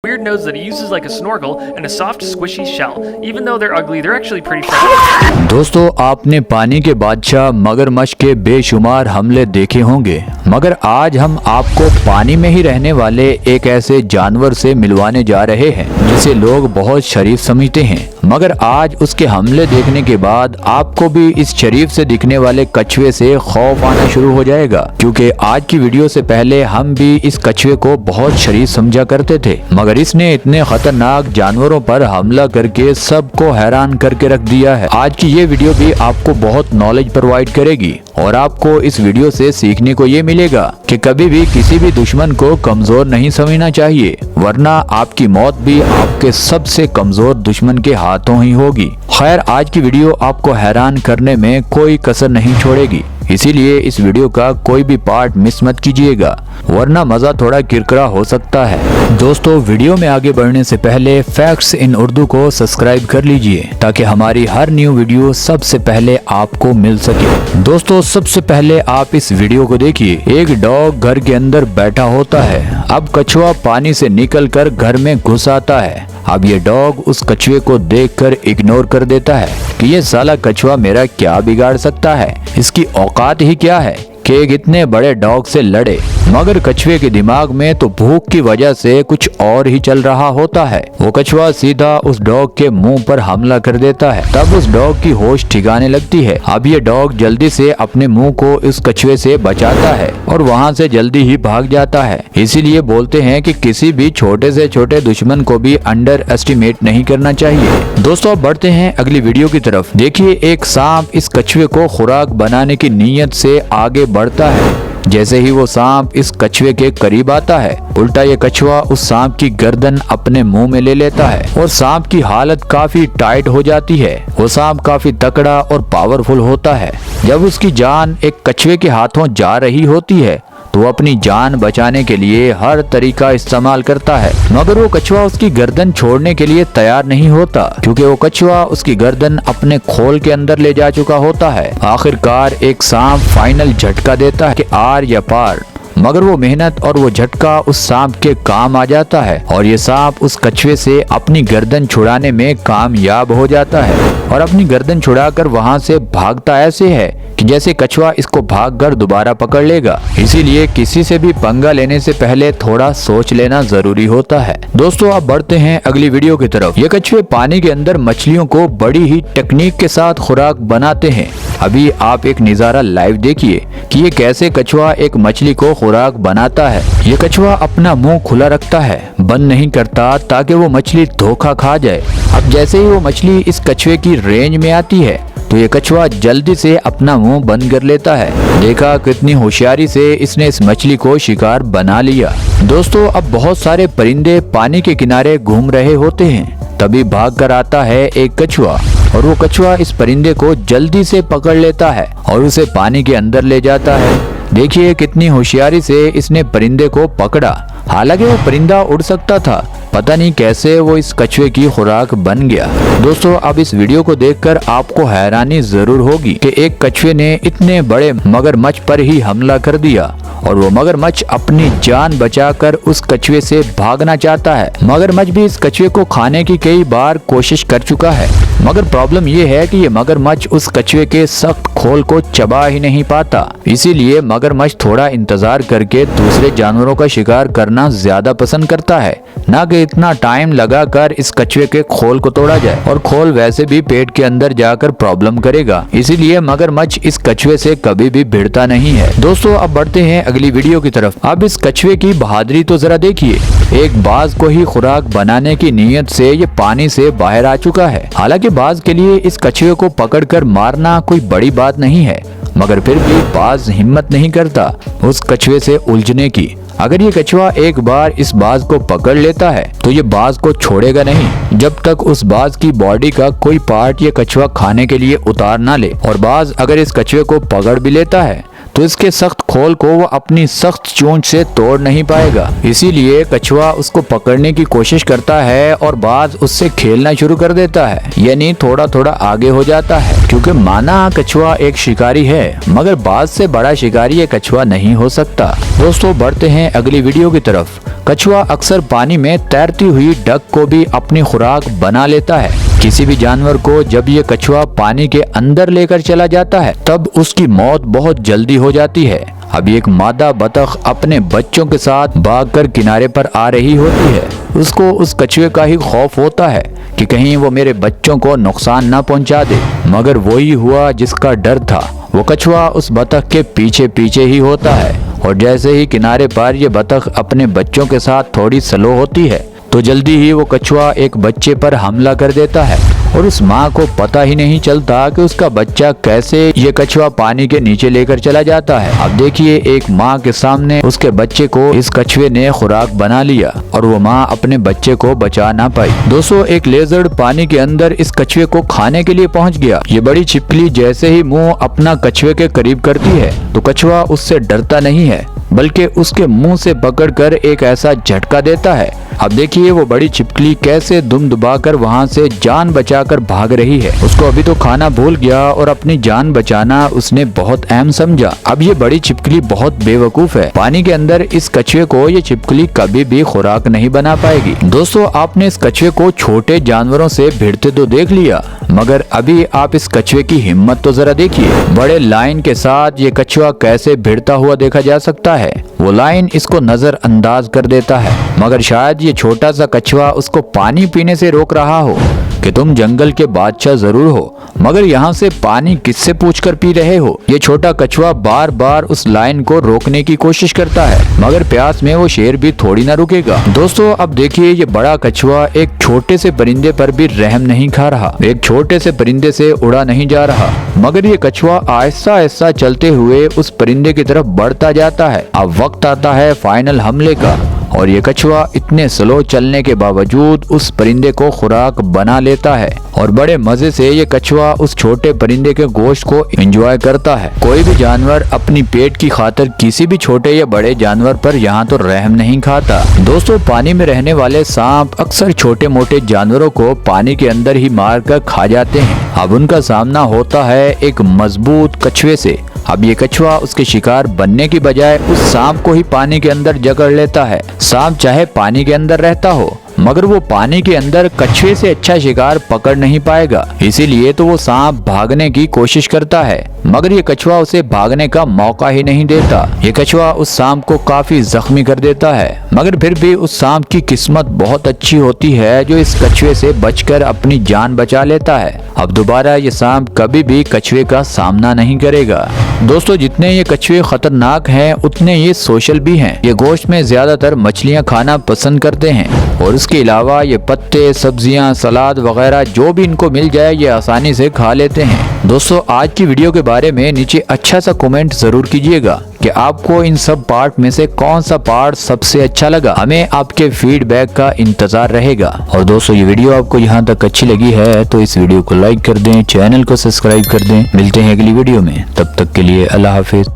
weird nose that he uses like a snorkel and a soft squishy shell. Even though they're ugly, they're actually pretty friendly. दोस्तों, आपने पानी के बादशाह मगरमच्छ के बेशुमार हमले देखे होंगे, मगर आज हम आपको पानी में ही रहने वाले एक ऐसे जानवर से मिलवाने जा रहे हैं जिसे लोग बहुत शरीफ समझते हैं, मगर आज उसके हमले देखने के बाद आपको भी इस शरीफ से दिखने वाले कछुए से खौफ आना शुरू हो जाएगा। क्योंकि आज की वीडियो से पहले हम भी इस कछुए को बहुत शरीफ समझा करते थे, मगर इसने इतने खतरनाक जानवरों पर हमला करके सबको हैरान करके रख दिया है। आज की ये वीडियो भी आपको बहुत नॉलेज प्रोवाइड करेगी और आपको इस वीडियो से सीखने को ये मिलेगा कि कभी भी किसी भी दुश्मन को कमजोर नहीं समझना चाहिए, वरना आपकी मौत भी आपके सबसे कमजोर दुश्मन के हाथों ही होगी। खैर, आज की वीडियो आपको हैरान करने में कोई कसर नहीं छोड़ेगी, इसीलिए इस वीडियो का कोई भी पार्ट मिस मत कीजिएगा, वरना मजा थोड़ा किरकिरा हो सकता है। दोस्तों, वीडियो में आगे बढ़ने से पहले फैक्ट्स इन उर्दू को सब्सक्राइब कर लीजिए ताकि हमारी हर न्यू वीडियो सबसे पहले आपको मिल सके। दोस्तों, सबसे पहले आप इस वीडियो को देखिए। एक डॉग घर के अंदर बैठा होता है। अब कछुआ पानी से निकलकर घर में घुस आता है। अब ये डॉग उस कछुए को देखकर इग्नोर कर देता है कि ये साला कछुआ मेरा क्या बिगाड़ सकता है, इसकी औकात ही क्या है कि एक इतने बड़े डॉग से लड़े। मगर कछुए के दिमाग में तो भूख की वजह से कुछ और ही चल रहा होता है। वो कछुआ सीधा उस डॉग के मुंह पर हमला कर देता है। तब उस डॉग की होश ठिकाने लगती है। अब ये डॉग जल्दी से अपने मुंह को इस कछुए से बचाता है और वहाँ से जल्दी ही भाग जाता है। इसीलिए बोलते हैं कि किसी भी छोटे से छोटे दुश्मन को भी अंडर एस्टिमेट नहीं करना चाहिए। दोस्तों, अब बढ़ते हैं अगली वीडियो की तरफ। देखिए, एक सांप इस कछुए को खुराक बनाने की नीयत से आगे बढ़ता है। जैसे ही वो सांप इस कछुए के करीब आता है, उल्टा ये कछुआ उस सांप की गर्दन अपने मुंह में ले लेता है और सांप की हालत काफी टाइट हो जाती है। वो सांप काफी तकड़ा और पावरफुल होता है। जब उसकी जान एक कछुए के हाथों जा रही होती है तो वो अपनी जान बचाने के लिए हर तरीका इस्तेमाल करता है, मगर वो कछुआ उसकी गर्दन छोड़ने के लिए तैयार नहीं होता, क्योंकि वो कछुआ उसकी गर्दन अपने खोल के अंदर ले जा चुका होता है। आखिरकार एक सांप फाइनल झटका देता है कि आर या पार, मगर वो मेहनत और वो झटका उस सांप के काम आ जाता है और ये सांप उस कछुए से अपनी गर्दन छुड़ाने में कामयाब हो जाता है और अपनी गर्दन छुड़ाकर वहाँ से भागता ऐसे है कि जैसे कछुआ इसको भागकर दोबारा पकड़ लेगा। इसीलिए किसी से भी पंगा लेने से पहले थोड़ा सोच लेना जरूरी होता है। दोस्तों, अब बढ़ते हैं अगली वीडियो की तरफ। ये कछुए पानी के अंदर मछलियों को बड़ी ही टेक्निक के साथ खुराक बनाते हैं। अभी आप एक नजारा लाइव देखिए कि ये कैसे कछुआ एक मछली को खुराक बनाता है। ये कछुआ अपना मुंह खुला रखता है, बंद नहीं करता ताकि वो मछली धोखा खा जाए। अब जैसे ही वो मछली इस कछुए की रेंज में आती है तो ये कछुआ जल्दी से अपना मुंह बंद कर लेता है। देखा कितनी होशियारी से इसने इस मछली को शिकार बना लिया। दोस्तों, अब बहुत सारे परिंदे पानी के किनारे घूम रहे होते हैं। तभी भाग कर आता है एक कछुआ और वो कछुआ इस परिंदे को जल्दी से पकड़ लेता है और उसे पानी के अंदर ले जाता है। देखिए कितनी होशियारी से इसने परिंदे को पकड़ा। हालांकि वो परिंदा उड़ सकता था, पता नहीं कैसे वो इस कछुए की खुराक बन गया। दोस्तों, अब इस वीडियो को देखकर आपको हैरानी जरूर होगी कि एक कछुए ने इतने बड़े मगरमच्छ पर ही हमला कर दिया और वो मगरमच्छ अपनी जान बचाकर उस कछुए से भागना चाहता है। मगरमच्छ भी इस कछुए को खाने की कई बार कोशिश कर चुका है, मगर प्रॉब्लम ये है कि ये मगरमच्छ उस कछुए के सख्त खोल को चबा ही नहीं पाता। इसीलिए मगरमच्छ थोड़ा इंतजार करके दूसरे जानवरों का शिकार करना ज्यादा पसंद करता है, ना कि इतना टाइम लगाकर इस कछुए के खोल को तोड़ा जाए, और खोल वैसे भी पेट के अंदर जाकर प्रॉब्लम करेगा। इसीलिए मगरमच्छ इस कछुए से कभी भी भिड़ता नहीं है। दोस्तों, अब बढ़ते हैं अगली वीडियो की तरफ। अब इस कछुए की बहादुरी तो जरा देखिए। एक बाज को ही खुराक बनाने की नीयत से ये पानी से बाहर आ चुका है। हालांकि बाज के लिए इस कछुए को पकड़कर मारना कोई बड़ी बात नहीं है, मगर फिर भी बाज हिम्मत नहीं करता उस कछुए से उलझने की। अगर ये कछुआ एक बार इस बाज को पकड़ लेता है तो ये बाज को छोड़ेगा नहीं जब तक उस बाज की बॉडी का कोई पार्ट ये कछुआ खाने के लिए उतार ना ले। और बाज अगर इस कछुए को पकड़ भी लेता है तो इसके सख्त खोल को वो अपनी सख्त चोंच से तोड़ नहीं पाएगा। इसीलिए कछुआ उसको पकड़ने की कोशिश करता है और बाज उससे खेलना शुरू कर देता है, यानी थोड़ा थोड़ा आगे हो जाता है, क्योंकि माना कछुआ एक शिकारी है मगर बाज से बड़ा शिकारी ये कछुआ नहीं हो सकता। दोस्तों बढ़ते हैं अगली वीडियो की तरफ। कछुआ अक्सर पानी में तैरती हुई डक को भी अपनी खुराक बना लेता है। किसी भी जानवर को जब ये कछुआ पानी के अंदर लेकर चला जाता है तब उसकी मौत बहुत जल्दी हो जाती है। अब एक मादा बतख अपने बच्चों के साथ भागकर किनारे पर आ रही होती है। उसको उस कछुए का ही खौफ होता है कि कहीं वो मेरे बच्चों को नुकसान न पहुंचा दे, मगर वही हुआ जिसका डर था। वो कछुआ उस बतख के पीछे पीछे ही होता है और जैसे ही किनारे पर ये बतख अपने बच्चों के साथ थोड़ी स्लो होती है तो जल्दी ही वो कछुआ एक बच्चे पर हमला कर देता है और उस माँ को पता ही नहीं चलता कि उसका बच्चा कैसे ये कछुआ पानी के नीचे लेकर चला जाता है। अब देखिए एक माँ के सामने उसके बच्चे को इस कछुए ने खुराक बना लिया और वो माँ अपने बच्चे को बचा ना पाई। दोस्तों एक लेजर्ड पानी के अंदर इस कछुए को खाने के लिए पहुँच गया। ये बड़ी छिपकली जैसे ही मुँह अपना कछुए के करीब करती है तो कछुआ उससे डरता नहीं है बल्कि उसके मुंह से पकड़कर एक ऐसा झटका देता है। अब देखिए वो बड़ी छिपकली कैसे दुम दबाकर वहां से जान बचाकर भाग रही है। उसको अभी तो खाना भूल गया और अपनी जान बचाना उसने बहुत अहम समझा। अब ये बड़ी छिपकली बहुत बेवकूफ है। पानी के अंदर इस कछुए को ये छिपकली कभी भी खुराक नहीं बना पाएगी। दोस्तों आपने इस कछुए को छोटे जानवरों से भिड़ते तो देख लिया, मगर अभी आप इस कछुए की हिम्मत तो जरा देखिए। बड़े लाइन के साथ ये कछुआ कैसे भिड़ता हुआ देखा जा सकता है। वो लाइन इसको नजरअंदाज कर देता है, मगर शायद ये छोटा सा कछुआ उसको पानी पीने से रोक रहा हो कि तुम जंगल के बादशाह जरूर हो, मगर यहाँ से पानी किससे पूछकर पी रहे हो। ये छोटा कछुआ बार बार उस लाइन को रोकने की कोशिश करता है, मगर प्यास में वो शेर भी थोड़ी ना रुकेगा। दोस्तों अब देखिए ये बड़ा कछुआ एक छोटे से परिंदे पर भी रहम नहीं खा रहा, एक छोटे से परिंदे से उड़ा नहीं जा रहा, मगर ये कछुआ आहिस्ता आहिस्ता चलते हुए उस परिंदे की तरफ बढ़ता जाता है। अब वक्त आता है फाइनल हमले का और ये कछुआ इतने स्लो चलने के बावजूद उस परिंदे को खुराक बना लेता है और बड़े मजे से ये कछुआ उस छोटे परिंदे के गोश्त को एंजॉय करता है। कोई भी जानवर अपनी पेट की खातिर किसी भी छोटे या बड़े जानवर पर यहाँ तो रहम नहीं खाता। दोस्तों पानी में रहने वाले सांप अक्सर छोटे मोटे जानवरों को पानी के अंदर ही मार कर खा जाते हैं। अब उनका सामना होता है एक मजबूत कछुए से। अब ये कछुआ उसके शिकार बनने की बजाय उस सांप को ही पानी के अंदर जकड़ लेता है। सांप चाहे पानी के अंदर रहता हो मगर वो पानी के अंदर कछुए से अच्छा शिकार पकड़ नहीं पाएगा, इसीलिए तो वो सांप भागने की कोशिश करता है, मगर ये कछुआ उसे भागने का मौका ही नहीं देता। ये कछुआ उस सांप को काफी जख्मी कर देता है, मगर फिर भी उस सांप की किस्मत बहुत अच्छी होती है जो इस कछुए से बचकर अपनी जान बचा लेता है। अब दोबारा ये सांप कभी भी कछुए का सामना नहीं करेगा। दोस्तों जितने ये कछुए खतरनाक हैं उतने ये सोशल भी हैं। ये गोश्त में ज्यादातर मछलियाँ खाना पसंद करते हैं और इसके अलावा ये पत्ते, सब्जियां, सलाद वगैरह जो भी इनको मिल जाए ये आसानी से खा लेते हैं। दोस्तों आज की वीडियो के बारे में नीचे अच्छा सा कमेंट जरूर कीजिएगा कि आपको इन सब पार्ट में से कौन सा पार्ट सबसे अच्छा लगा। हमें आपके फीडबैक का इंतजार रहेगा। और दोस्तों ये वीडियो आपको यहाँ तक अच्छी लगी है तो इस वीडियो को लाइक कर दें, चैनल को सब्सक्राइब कर दें। मिलते हैं अगली वीडियो में, तब तक के लिए अल्लाह हाफिज।